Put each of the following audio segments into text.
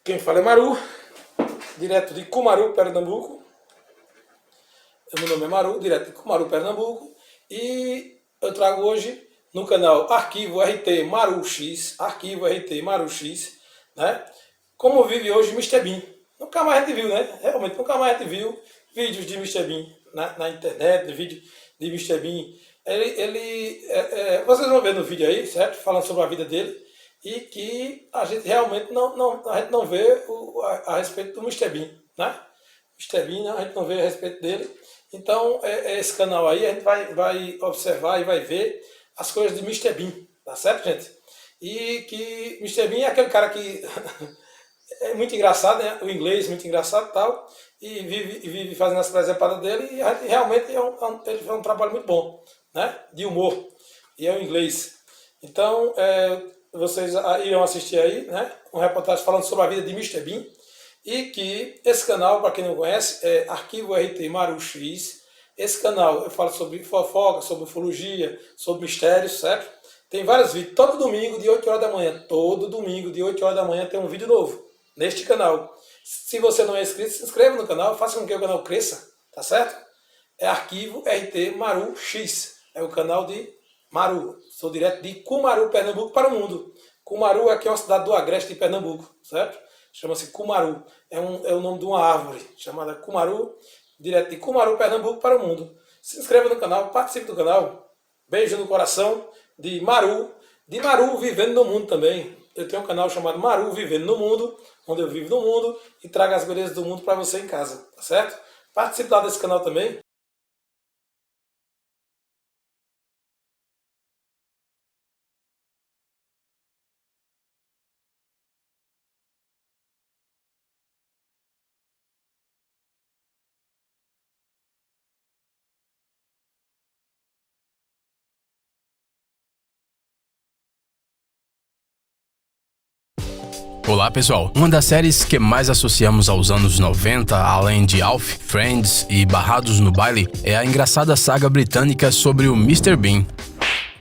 Quem fala é Maru, direto de Cumaru, Pernambuco. Meu nome é Maru, direto de Cumaru, Pernambuco. E eu trago hoje no canal Arquivo RT Maru X, né? Como vive hoje Mr. Bean. Nunca mais a gente viu, né? Realmente nunca mais a gente viu vídeos de Mr. Bean na internet, vídeo de Mr. Bean. Vocês vão ver no vídeo aí, certo? Falando sobre a vida dele. E que a gente realmente não vê a respeito do Mr. Bean, né? Mr. Bean, a gente não vê a respeito dele. Então, esse canal aí, a gente vai observar e vai ver as coisas de Mr. Bean, tá certo, gente? E que Mr. Bean é aquele cara que é muito engraçado, né? O inglês muito engraçado e tal, e vive fazendo as presepadas dele, e realmente ele faz um trabalho muito bom, né? De humor, e é o inglês. Então, vocês irão assistir aí, né? Uma reportagem falando sobre a vida de Mr. Bean, e que esse canal, para quem não conhece, é Arquivo RT Maru X. Esse canal eu falo sobre fofoca, sobre ufologia, sobre mistérios, certo? Tem vários vídeos, todo domingo de 8 horas da manhã, tem um vídeo novo neste canal. Se você não é inscrito, se inscreva no canal, faça com que o canal cresça, tá certo? É Arquivo RT Maru X, é o canal de Maru. Sou direto de Cumaru, Pernambuco, para o mundo. Cumaru aqui é uma cidade do Agreste de Pernambuco, certo? Chama-se Cumaru. É o nome de uma árvore chamada Cumaru, direto de Cumaru, Pernambuco, para o mundo. Se inscreva no canal, participe do canal. Beijo no coração de Maru vivendo no mundo também. Eu tenho um canal chamado Maru Vivendo no Mundo, onde eu vivo no mundo e trago as belezas do mundo para você em casa, tá certo? Participe lá desse canal também. Olá pessoal, uma das séries que mais associamos aos anos 90, além de Alf, Friends e Barrados no Baile, é a engraçada saga britânica sobre o Mr. Bean.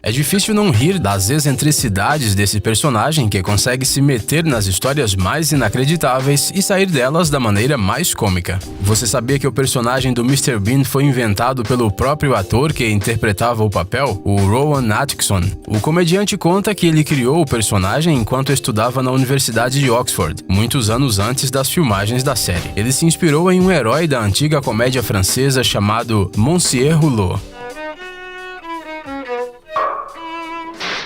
É difícil não rir das excentricidades desse personagem que consegue se meter nas histórias mais inacreditáveis e sair delas da maneira mais cômica. Você sabia que o personagem do Mr. Bean foi inventado pelo próprio ator que interpretava o papel, o Rowan Atkinson? O comediante conta que ele criou o personagem enquanto estudava na Universidade de Oxford, muitos anos antes das filmagens da série. Ele se inspirou em um herói da antiga comédia francesa chamado Monsieur Rouleau.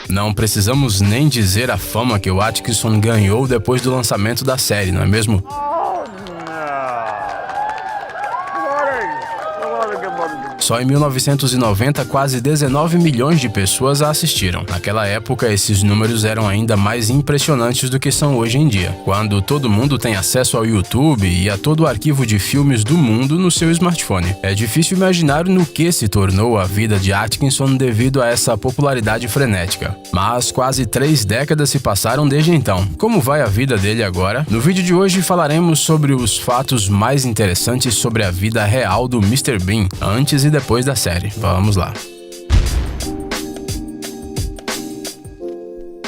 Não precisamos nem dizer a fama que o Atkinson ganhou depois do lançamento da série, não é mesmo? Só em 1990, quase 19 milhões de pessoas a assistiram. Naquela época, esses números eram ainda mais impressionantes do que são hoje em dia, quando todo mundo tem acesso ao YouTube e a todo o arquivo de filmes do mundo no seu smartphone. É difícil imaginar no que se tornou a vida de Atkinson devido a essa popularidade frenética. Mas quase 3 décadas se passaram desde então. Como vai a vida dele agora? No vídeo de hoje falaremos sobre os fatos mais interessantes sobre a vida real do Mr. Bean, antes e depois da série. Vamos lá.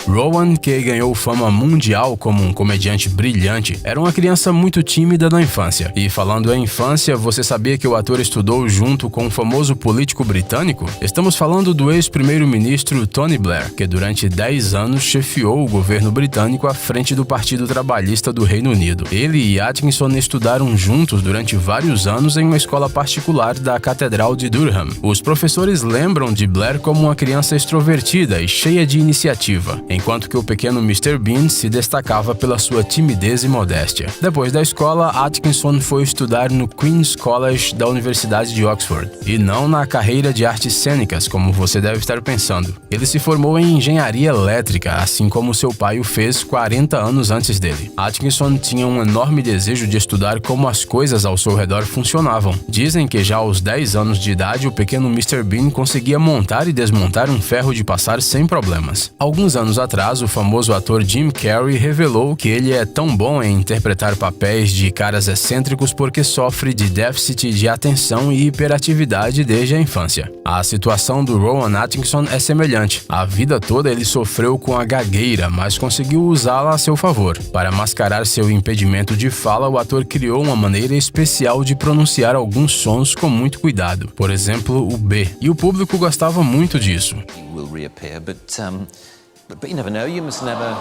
Rowan, que ganhou fama mundial como um comediante brilhante, era uma criança muito tímida na infância. E falando em infância, você sabia que o ator estudou junto com um famoso político britânico? Estamos falando do ex-primeiro-ministro Tony Blair, que durante 10 anos chefiou o governo britânico à frente do Partido Trabalhista do Reino Unido. Ele e Atkinson estudaram juntos durante vários anos em uma escola particular da Catedral de Durham. Os professores lembram de Blair como uma criança extrovertida e cheia de iniciativa, enquanto que o pequeno Mr. Bean se destacava pela sua timidez e modéstia. Depois da escola, Atkinson foi estudar no Queen's College da Universidade de Oxford, e não na carreira de artes cênicas, como você deve estar pensando. Ele se formou em engenharia elétrica, assim como seu pai o fez 40 anos antes dele. Atkinson tinha um enorme desejo de estudar como as coisas ao seu redor funcionavam. Dizem que já aos 10 anos de idade, o pequeno Mr. Bean conseguia montar e desmontar um ferro de passar sem problemas. Alguns anos atrás, o famoso ator Jim Carrey revelou que ele é tão bom em interpretar papéis de caras excêntricos porque sofre de déficit de atenção e hiperatividade desde a infância. A situação do Rowan Atkinson é semelhante. A vida toda ele sofreu com a gagueira, mas conseguiu usá-la a seu favor. Para mascarar seu impedimento de fala, o ator criou uma maneira especial de pronunciar alguns sons com muito cuidado. Por exemplo, o B. E o público gostava muito disso. Will reappear, but you never know. You must never.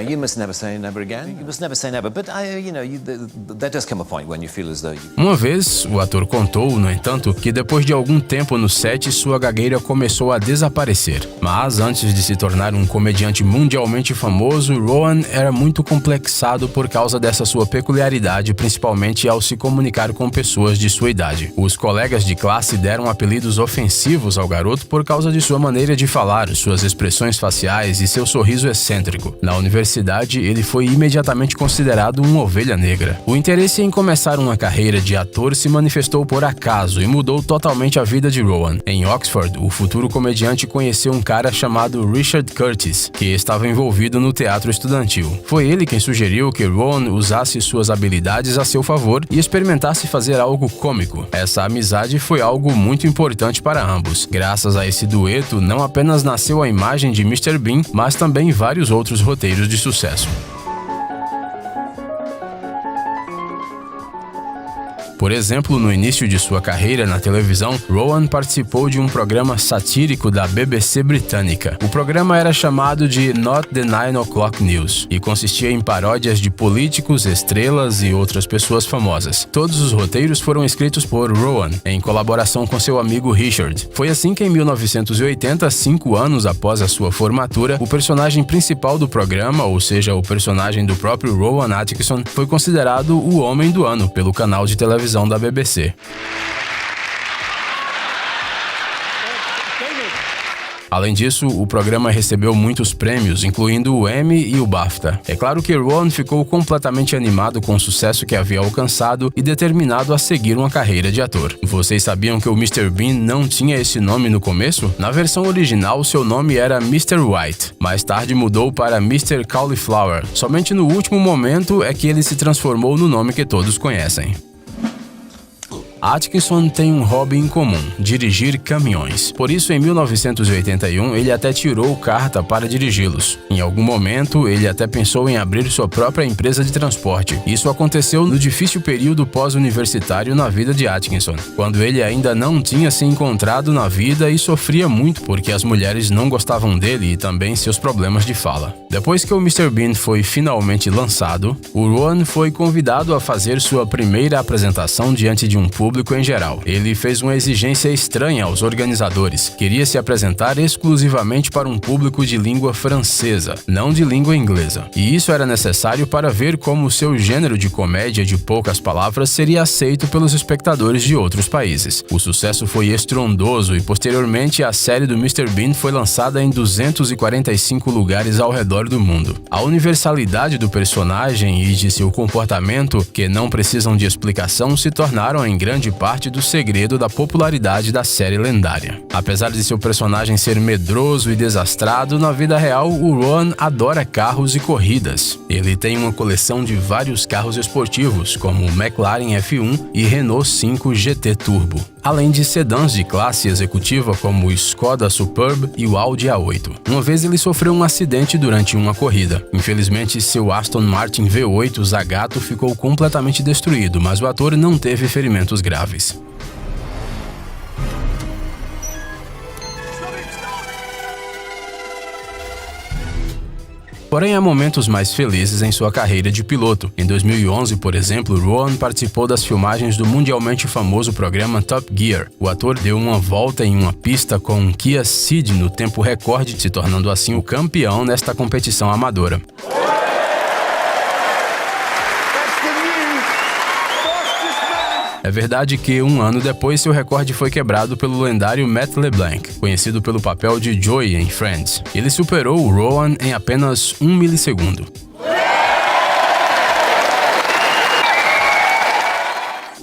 You must never say never again. You must never say never. But there does come a point when you feel as though you. Uma vez, o ator contou, no entanto, que depois de algum tempo no set, sua gagueira começou a desaparecer. Mas antes de se tornar um comediante mundialmente famoso, Rowan era muito complexado por causa dessa sua peculiaridade, principalmente ao se comunicar com pessoas de sua idade. Os colegas de classe deram apelidos ofensivos ao garoto por causa de sua maneira de falar, suas expressões faciais e seu sorriso excêntrico. Na universidade, ele foi imediatamente considerado uma ovelha negra. O interesse em começar uma carreira de ator se manifestou por acaso e mudou totalmente a vida de Rowan. Em Oxford, o futuro comediante conheceu um cara chamado Richard Curtis, que estava envolvido no teatro estudantil. Foi ele quem sugeriu que Rowan usasse suas habilidades a seu favor e experimentasse fazer algo cômico. Essa amizade foi algo muito importante para ambos. Graças a esse dueto, não apenas nasceu a imagem de Mr. Bean, mas também vários outros roteiros de sucesso. Por exemplo, no início de sua carreira na televisão, Rowan participou de um programa satírico da BBC britânica. O programa era chamado de Not the 9 O'Clock News e consistia em paródias de políticos, estrelas e outras pessoas famosas. Todos os roteiros foram escritos por Rowan, em colaboração com seu amigo Richard. Foi assim que em 1980, 5 anos após a sua formatura, o personagem principal do programa, ou seja, o personagem do próprio Rowan Atkinson, foi considerado o Homem do Ano pelo canal de televisão da BBC. Além disso, o programa recebeu muitos prêmios, incluindo o Emmy e o BAFTA. É claro que Rowan ficou completamente animado com o sucesso que havia alcançado e determinado a seguir uma carreira de ator. Vocês sabiam que o Mr. Bean não tinha esse nome no começo? Na versão original, seu nome era Mr. White. Mais tarde mudou para Mr. Cauliflower. Somente no último momento é que ele se transformou no nome que todos conhecem. Atkinson tem um hobby em comum: dirigir caminhões. Por isso, em 1981, ele até tirou carta para dirigi-los. Em algum momento, ele até pensou em abrir sua própria empresa de transporte. Isso aconteceu no difícil período pós-universitário na vida de Atkinson, quando ele ainda não tinha se encontrado na vida e sofria muito porque as mulheres não gostavam dele e também seus problemas de fala. Depois que o Mr. Bean foi finalmente lançado, o Rowan foi convidado a fazer sua primeira apresentação diante de um público em geral. Ele fez uma exigência estranha aos organizadores. Queria se apresentar exclusivamente para um público de língua francesa, não de língua inglesa. E isso era necessário para ver como seu gênero de comédia de poucas palavras seria aceito pelos espectadores de outros países. O sucesso foi estrondoso e posteriormente a série do Mr. Bean foi lançada em 245 lugares ao redor do mundo. A universalidade do personagem e de seu comportamento, que não precisam de explicação, se tornaram em grande parte do segredo da popularidade da série lendária. Apesar de seu personagem ser medroso e desastrado, na vida real, o Rowan adora carros e corridas. Ele tem uma coleção de vários carros esportivos, como o McLaren F1 e Renault 5 GT Turbo, além de sedãs de classe executiva como o Skoda Superb e o Audi A8. Uma vez ele sofreu um acidente durante uma corrida. Infelizmente, seu Aston Martin V8 Zagato ficou completamente destruído, mas o ator não teve ferimentos graves. Porém, há momentos mais felizes em sua carreira de piloto. Em 2011, por exemplo, Rowan participou das filmagens do mundialmente famoso programa Top Gear. O ator deu uma volta em uma pista com um Kia Ceed no tempo recorde, se tornando assim o campeão nesta competição amadora. É verdade que, um ano depois, seu recorde foi quebrado pelo lendário Matt LeBlanc, conhecido pelo papel de Joey em Friends. Ele superou o Rowan em apenas 1 milissegundo.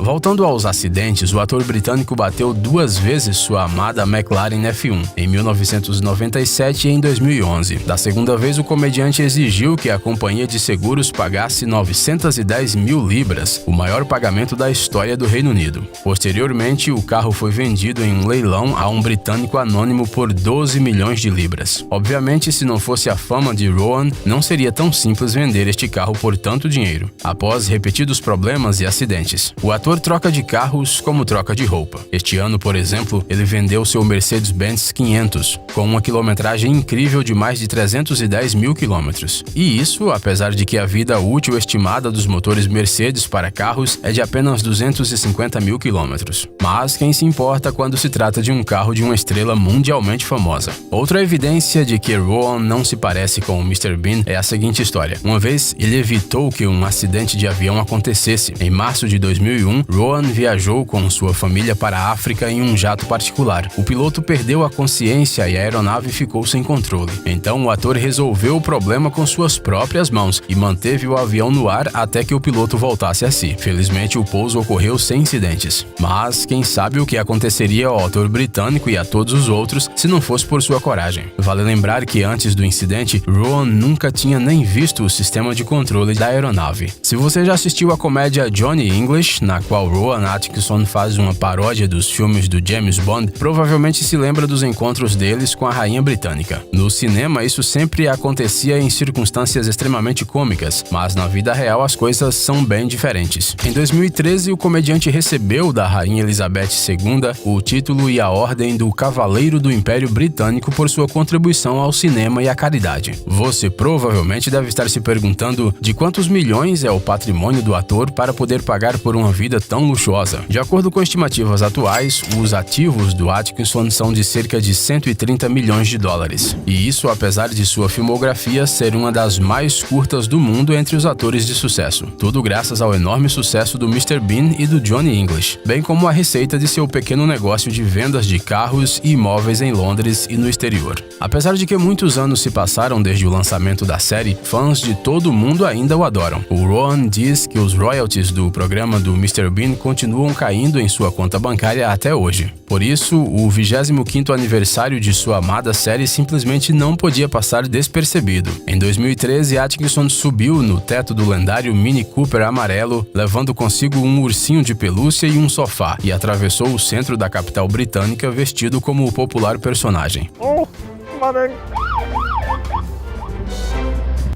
Voltando aos acidentes, o ator britânico bateu 2 vezes sua amada McLaren F1, em 1997 e em 2011. Da segunda vez, o comediante exigiu que a companhia de seguros pagasse 910 mil libras, o maior pagamento da história do Reino Unido. Posteriormente, o carro foi vendido em um leilão a um britânico anônimo por 12 milhões de libras. Obviamente, se não fosse a fama de Rowan, não seria tão simples vender este carro por tanto dinheiro. Após repetidos problemas e acidentes, o ator troca de carros como troca de roupa. Este ano, por exemplo, ele vendeu seu Mercedes-Benz 500, com uma quilometragem incrível de mais de 310 mil quilômetros. E isso, apesar de que a vida útil estimada dos motores Mercedes para carros é de apenas 250 mil quilômetros. Mas quem se importa quando se trata de um carro de uma estrela mundialmente famosa? Outra evidência de que Rowan não se parece com o Mr. Bean é a seguinte história. Uma vez, ele evitou que um acidente de avião acontecesse. Em março de 2001, Rowan viajou com sua família para a África em um jato particular. O piloto perdeu a consciência e a aeronave ficou sem controle. Então o ator resolveu o problema com suas próprias mãos e manteve o avião no ar até que o piloto voltasse a si. Felizmente, o pouso ocorreu sem incidentes. Mas quem sabe o que aconteceria ao ator britânico e a todos os outros se não fosse por sua coragem. Vale lembrar que antes do incidente, Rowan nunca tinha nem visto o sistema de controle da aeronave. Se você já assistiu a comédia Johnny English, na qual Rowan Atkinson faz uma paródia dos filmes do James Bond, provavelmente se lembra dos encontros deles com a rainha britânica. No cinema, isso sempre acontecia em circunstâncias extremamente cômicas, mas na vida real as coisas são bem diferentes. Em 2013, o comediante recebeu da rainha Elizabeth II o título e a ordem do Cavaleiro do Império Britânico por sua contribuição ao cinema e à caridade. Você provavelmente deve estar se perguntando de quantos milhões é o patrimônio do ator para poder pagar por uma vida tão luxuosa. De acordo com estimativas atuais, os ativos do Atkinson são de cerca de 130 milhões de dólares. E isso apesar de sua filmografia ser uma das mais curtas do mundo entre os atores de sucesso. Tudo graças ao enorme sucesso do Mr. Bean e do Johnny English, bem como a receita de seu pequeno negócio de vendas de carros e imóveis em Londres e no exterior. Apesar de que muitos anos se passaram desde o lançamento da série, fãs de todo o mundo ainda o adoram. O Rowan diz que os royalties do programa do Mr. Bean continuam caindo em sua conta bancária até hoje. Por isso, o 25º aniversário de sua amada série simplesmente não podia passar despercebido. Em 2013, Atkinson subiu no teto do lendário Mini Cooper amarelo, levando consigo um ursinho de pelúcia e um sofá, e atravessou o centro da capital britânica vestido como o popular personagem.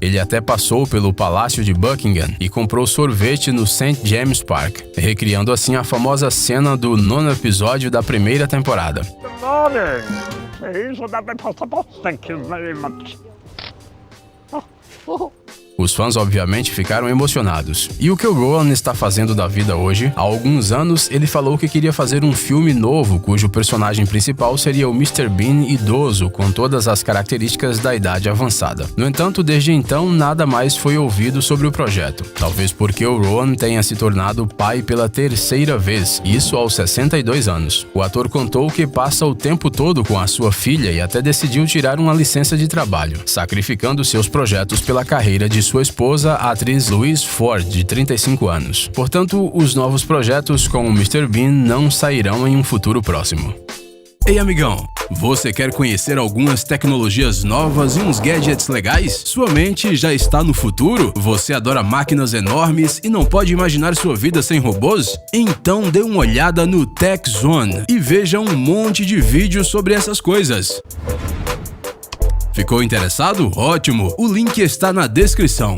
Ele até passou pelo Palácio de Buckingham e comprou sorvete no St. James Park, recriando assim a famosa cena do 9º episódio da primeira temporada. Good morning. Please, would that be possible? Thank you very much. Os fãs obviamente ficaram emocionados. E o que o Rowan está fazendo da vida hoje? Há alguns anos, ele falou que queria fazer um filme novo, cujo personagem principal seria o Mr. Bean idoso, com todas as características da idade avançada. No entanto, desde então, nada mais foi ouvido sobre o projeto. Talvez porque o Rowan tenha se tornado pai pela 3ª vez, isso aos 62 anos. O ator contou que passa o tempo todo com a sua filha e até decidiu tirar uma licença de trabalho, sacrificando seus projetos pela carreira de sua esposa, a atriz Louise Ford, de 35 anos. Portanto, os novos projetos com o Mr. Bean não sairão em um futuro próximo. Ei, amigão! Você quer conhecer algumas tecnologias novas e uns gadgets legais? Sua mente já está no futuro? Você adora máquinas enormes e não pode imaginar sua vida sem robôs? Então dê uma olhada no Tech Zone e veja um monte de vídeos sobre essas coisas. Ficou interessado? Ótimo! O link está na descrição.